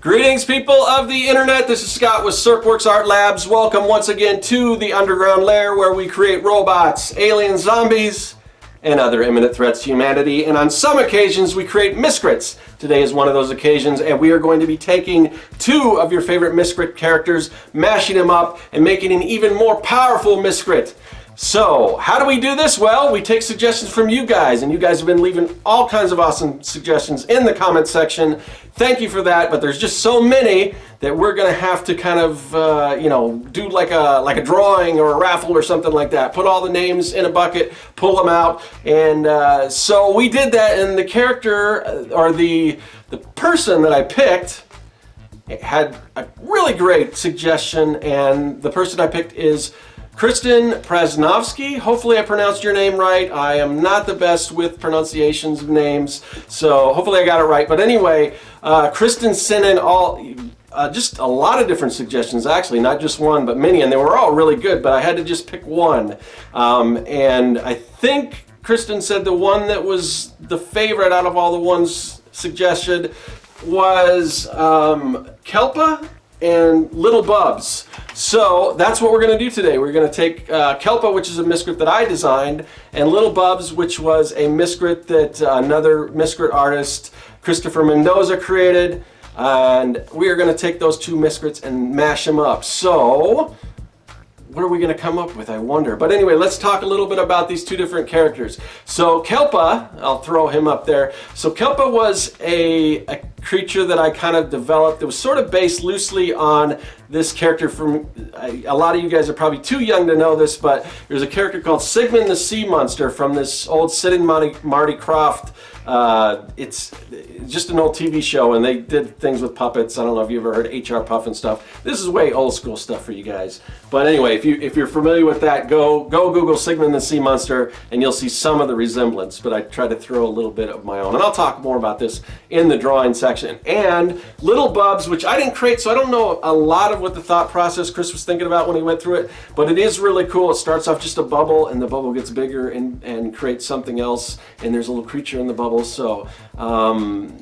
Greetings, people of the internet. This is Scott with Serkworks Art Labs. Welcome once again to the underground lair where we create robots, aliens, zombies, and other imminent threats to humanity. And on some occasions, we create miscrits. Today is one of those occasions, and we are going to be taking two of your favorite miscrit characters, mashing them up, and making an even more powerful miscrit. So, how do we do this? Well, we take suggestions from you guys, and you guys have been leaving all kinds of awesome suggestions in the comment section. Thank you for that, but there's just so many that we're gonna have to kind of, do like a drawing or a raffle or something like that. Put all the names in a bucket, pull them out, and so we did that. And the character or the person that I picked had a really great suggestion, and the person I picked is Kristen Prasnovsky. Hopefully I pronounced your name right. I am not the best with pronunciations of names, so hopefully I got it right. But anyway, Kristen sent in just a lot of different suggestions, actually, not just one, but many, and they were all really good, but I had to just pick one. And I think Kristen said the one that was the favorite out of all the ones suggested was Kelpa and Lil Bubs. So that's what we're going to do today. We're going to take Kelpa, which is a miscrit that I designed, and Lil Bubs, which was a miscrit that another miscrit artist, Christopher Mendoza, created. And we are going to take those two miscrits and mash them up. So what are we going to come up with, I wonder? But anyway, let's talk a little bit about these two different characters. So Kelpa, I'll throw him up there. So Kelpa was a creature that I kind of developed. It was sort of based loosely on this character from, a lot of you guys are probably too young to know this, but there's a character called Sigmund the Sea Monster from this old Sid and Marty Krofft. It's just an old TV show, and they did things with puppets. I don't know if you ever heard HR Puff and stuff. This is way old school stuff for you guys. But anyway, if you're familiar with that, go Google Sigmund the Sea Monster, and you'll see some of the resemblance. But I try to throw a little bit of my own, and I'll talk more about this in the drawing section. And Lil Bubs, which I didn't create, so I don't know a lot of what the thought process Chris was thinking about when he went through it. But it is really cool. It starts off just a bubble, and the bubble gets bigger and creates something else. And there's a little creature in the bubble. So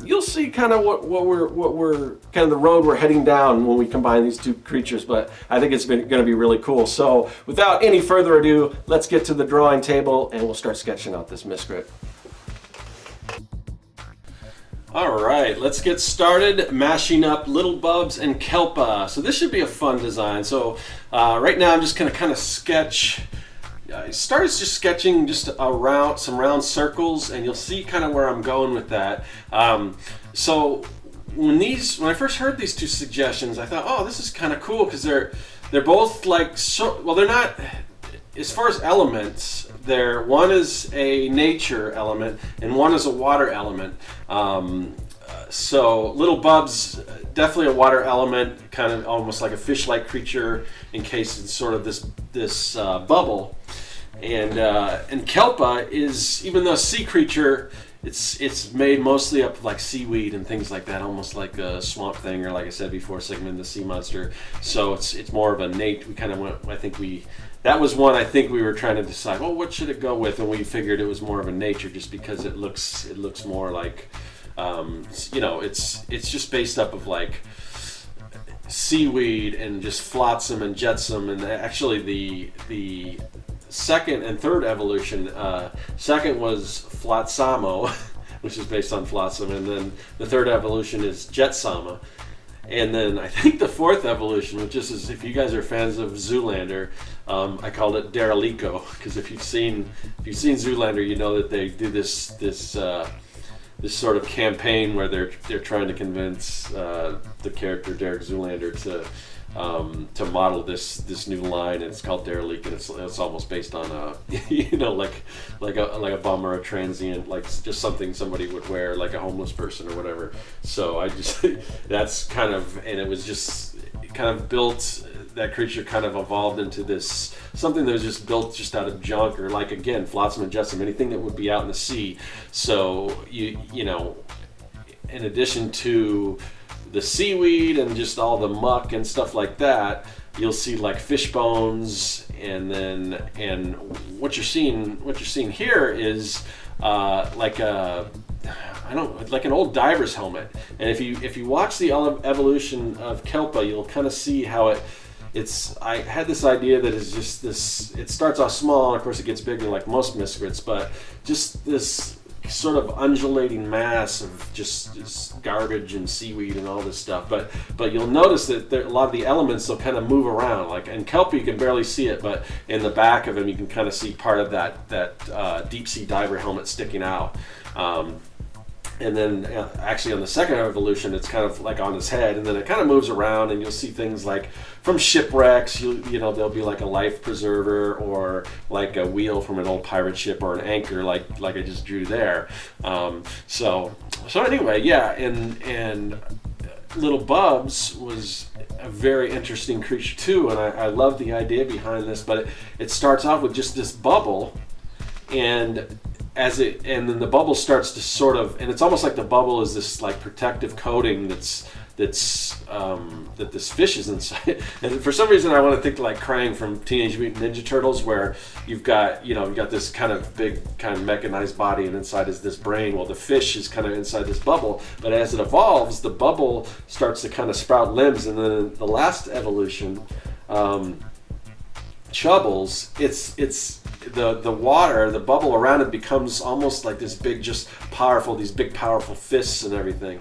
you'll see kind of what we're kind of the road we're heading down when we combine these two creatures. But I think it's going to be really cool. So without any further ado, let's get to the drawing table and we'll start sketching out this miscrit. All right, let's get started mashing up Lil Bubs and Kelpa. So this should be a fun design. So right now I'm just going to kind of sketch. I started just sketching just some round circles, and you'll see kind of where I'm going with that. So when I first heard these two suggestions, I thought, oh, this is kind of cool because they're both like they're not, as far as elements. One is a nature element and one is a water element. So Lil Bubs, definitely a water element, kind of almost like a fish-like creature encased in sort of this bubble. And Kelpa is, even though a sea creature, it's made mostly up of like seaweed and things like that, almost like a swamp thing, or like I said before, Sigmund the Sea Monster. So it's more of a nat. We kind of went. That was one I think we were trying to decide. Well, what should it go with? And we figured it was more of a nature, just because it looks more like, it's just based up of like seaweed and just flotsam and jetsam. And actually the second and third evolution, second was Flotsamo, which is based on flotsam, and then the third evolution is Jetsama. And then I think the fourth evolution, which is, if you guys are fans of Zoolander, I called it Derelico, because if you've seen Zoolander, you know that they do this sort of campaign where they're trying to convince the character Derek Zoolander to model this new line, and it's called Derelict, and it's almost based on like a bum or a transient, like just something somebody would wear, like a homeless person or whatever. So I just that's kind of, and it was just kind of built. That creature kind of evolved into this something that was just built just out of junk, or like, again, flotsam and jetsam, anything that would be out in the sea. So you know, in addition to the seaweed and just all the muck and stuff like that, you'll see like fish bones, and what you're seeing here is like an old diver's helmet. And if you watch the evolution of Kelpa, you'll kind of see how I had this idea that is just this. It starts off small, and of course it gets bigger like most Miscrits, but just this sort of undulating mass of just garbage and seaweed and all this stuff. But you'll notice that a lot of the elements will kind of move around. Like in Kelpa, you can barely see it, but in the back of him, you can kind of see part of that deep sea diver helmet sticking out. And then actually on the second evolution, it's kind of like on his head, and then it kind of moves around, and you'll see things like from shipwrecks, you know, there'll be like a life preserver, or like a wheel from an old pirate ship, or an anchor like I just drew there. So anyway, yeah, and Lil Bubs was a very interesting creature too, and I love the idea behind this. But it starts off with just this bubble, and then the bubble starts to sort of, and it's almost like the bubble is this like protective coating that this fish is inside. And for some reason I want to think like Krang from Teenage Mutant Ninja Turtles, where you've got this kind of big kind of mechanized body, and inside is this brain. Well, the fish is kind of inside this bubble, but as it evolves, the bubble starts to kind of sprout limbs. And then in the last evolution, Chubbles, it's the water, the bubble around it becomes almost like these big powerful fists and everything.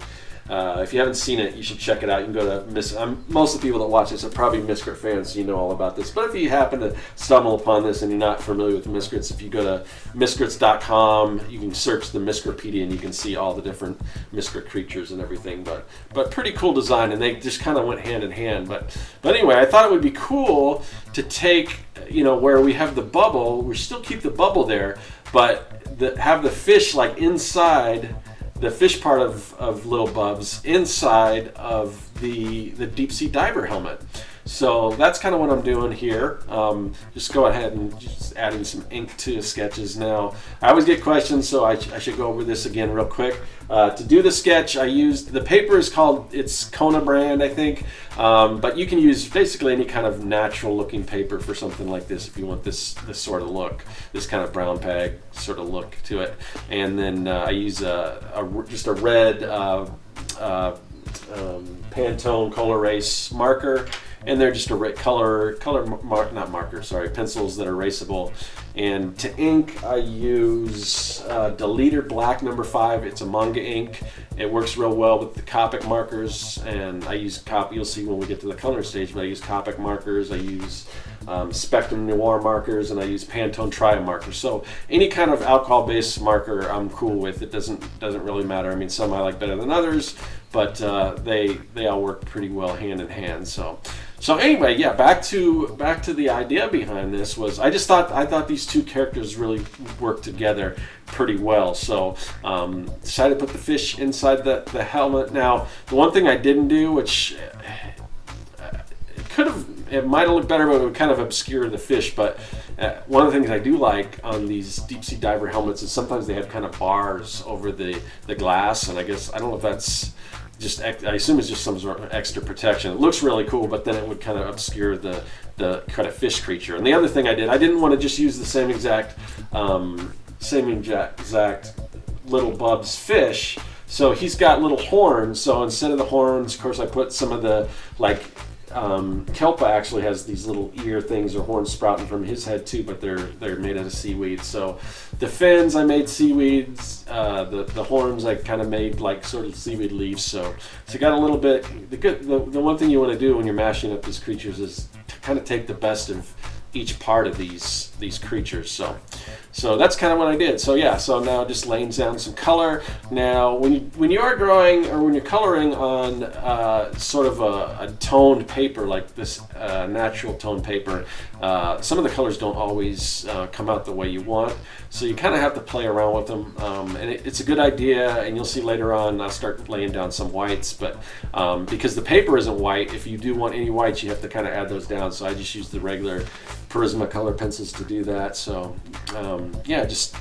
If you haven't seen it, you should check it out. You can go to most of the people that watch this are probably Miscrit fans, so you know all about this. But if you happen to stumble upon this and you're not familiar with Miscrits, if you go to miscrits.com, you can search the Miscripedia, and you can see all the different Miscrit creatures and everything. But pretty cool design, and they just kind of went hand in hand. But anyway, I thought it would be cool to take, where we have the bubble, we still keep the bubble there, but have the fish like inside. The fish part of Lil Bubs inside of the deep sea diver helmet. So that's kind of what I'm doing here. Just go ahead and just adding some ink to sketches now. I always get questions, so I should go over this again real quick. To do the sketch, I used, the paper is it's Kona brand, I think, but you can use basically any kind of natural looking paper for something like this if you want this sort of look, this kind of brown bag sort of look to it. And then I use just a red Pantone Color Erase marker, and they're just pencils that are erasable. And to ink, I use Deleter Black number 5. It's a manga ink. It works real well with the Copic markers, and I use you'll see when we get to the color stage, but I use Copic markers, I use Spectrum Noir markers, and I use Pantone Triumph markers. So any kind of alcohol-based marker I'm cool with. It doesn't really matter. I mean, some I like better than others, but they all work pretty well hand in hand. So anyway, yeah, back to the idea behind this was I thought these two characters really work together pretty well. So decided to put the fish inside the helmet. Now, the one thing I didn't do, which it might have looked better, but it would kind of obscure the fish. But one of the things I do like on these deep sea diver helmets is sometimes they have kind of bars over the glass, and I don't know if that's I assume it's just some sort of extra protection. It looks really cool, but then it would kind of obscure the kind of fish creature. And the other thing I didn't want to just use the same exact Lil Bubs fish. So he's got little horns. So instead of the horns, of course, I put some of the Kelpa actually has these little ear things or horns sprouting from his head too, but they're made out of seaweed. So the fins I made seaweeds, the horns I kind of made like sort of seaweed leaves. So got a little bit. The one thing you want to do when you're mashing up these creatures is to kind of take the best of each part of these creatures. So that's kind of what I did. So yeah, so now just laying down some color. Now when you are drawing or when you're coloring on sort of a toned paper like this natural toned paper, some of the colors don't always come out the way you want. So you kind of have to play around with them, and it's a good idea. And you'll see later on I'll start laying down some whites, but because the paper isn't white, if you do want any whites, you have to kind of add those down. So I just use the regular Prismacolor pencils to do that. So yeah, just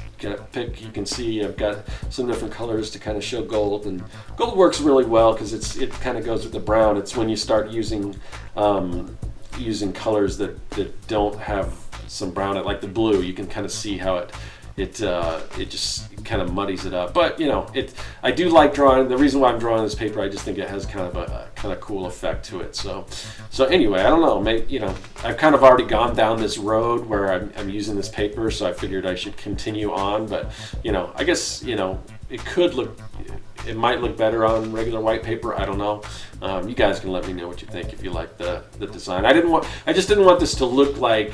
pick. You can see I've got some different colors to kind of show gold, and gold works really well because it kind of goes with the brown. It's when you start using using colors that don't have some brown, like the blue. You can kind of see how it just kind of muddies it up. But you know, I do like drawing. The reason why I'm drawing this paper, I just think it has kind of a cool effect to it. So anyway, I don't know. Maybe, you know, I've kind of already gone down this road where I'm using this paper, so I figured I should continue on. But you know, I guess, you know, it might look better on regular white paper. I don't know. You guys can let me know what you think if you like the design. I just didn't want this to look like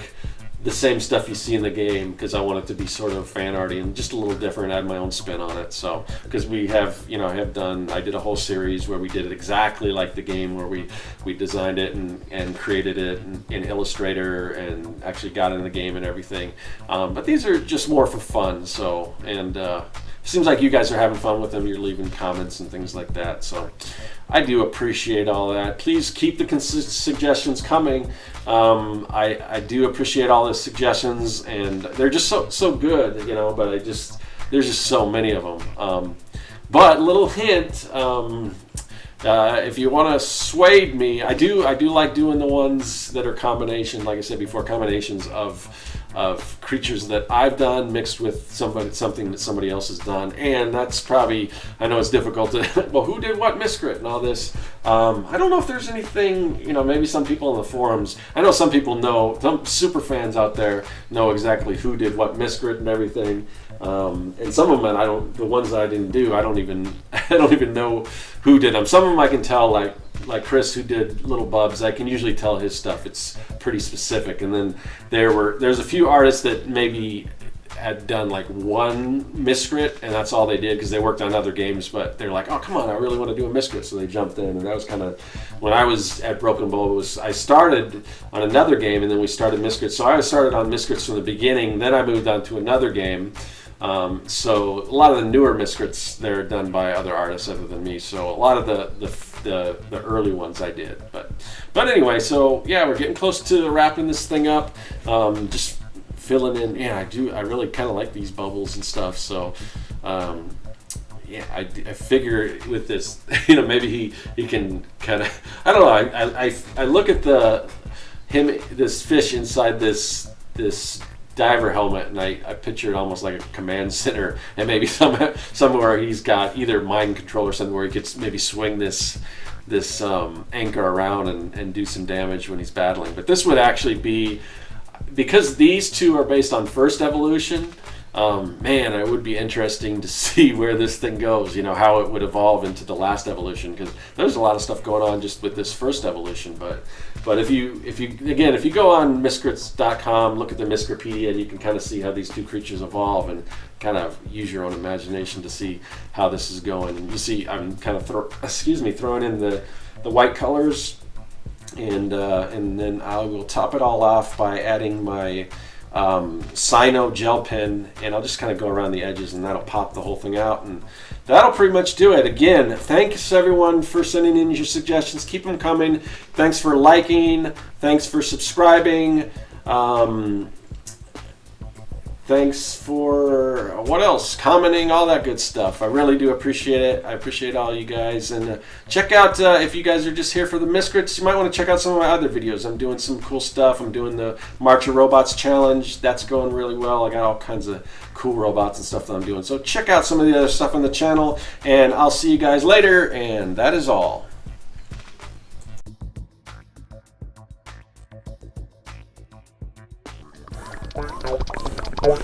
the same stuff you see in the game, because I want it to be sort of fan arty and just a little different, add my own spin on it. So, because we have, you know, I did a whole series where we did it exactly like the game, where we designed it and created it in Illustrator and actually got in the game and everything. But these are just more for fun. So, and seems like you guys are having fun with them. You're leaving comments and things like that. So I do appreciate all that. Please keep the suggestions coming. I do appreciate all the suggestions, and they're just so good, you know. But there's just so many of them. But little hint, if you want to sway me, I do like doing the ones that are combination, like I said before, combinations of creatures that I've done mixed with something that somebody else has done. And that's probably, I know it's difficult to, well, who did what Miscrit and all this. I don't know if there's anything, you know, maybe some people in the forums, I know some people know, some super fans out there know exactly who did what Miscrit and everything. And some of them, the ones that I didn't do, I don't even know who did them. Some of them I can tell, like Chris, who did Lil Bubs, I can usually tell his stuff. It's pretty specific. And then there's a few artists that maybe had done like one Miscrit, and that's all they did because they worked on other games. But they're like, oh, come on, I really want to do a Miscrit, so they jumped in. And that was kind of when I was at Broken Bowl. I started on another game, and then we started Miscrit. So I started on Miscrits from the beginning. Then I moved on to another game. So a lot of the newer Miscrits, they're done by other artists other than me. So a lot of the early ones I did. But anyway, so yeah, we're getting close to wrapping this thing up. Just filling in. Yeah, I really kind of like these bubbles and stuff. So yeah, I figure with this, you know, maybe he can kind of, I don't know. I look at this fish inside this diver helmet, and I picture it almost like a command center, and maybe somewhere he's got either mind control or something where he could maybe swing this anchor around and do some damage when he's battling. But this would actually be, because these two are based on first evolution, man, it would be interesting to see where this thing goes, you know, how it would evolve into the last evolution, because there's a lot of stuff going on just with this first evolution. But if you go on miscrits.com, look at the Miscripedia, you can kind of see how these two creatures evolve and kind of use your own imagination to see how this is going. And you see I'm kind of throwing in the white colors, and then I will top it all off by adding my Sino gel pen, and I'll just kind of go around the edges, and that'll pop the whole thing out, and that'll pretty much do it. Again, thanks everyone for sending in your suggestions. Keep them coming. Thanks for liking. Thanks for subscribing. Thanks for, what else? Commenting, all that good stuff. I really do appreciate it. I appreciate all you guys. And check out, if you guys are just here for the Miscrits, you might want to check out some of my other videos. I'm doing some cool stuff. I'm doing the March of Robots challenge. That's going really well. I got all kinds of cool robots and stuff that I'm doing. So check out some of the other stuff on the channel, and I'll see you guys later. And that is all. Wow.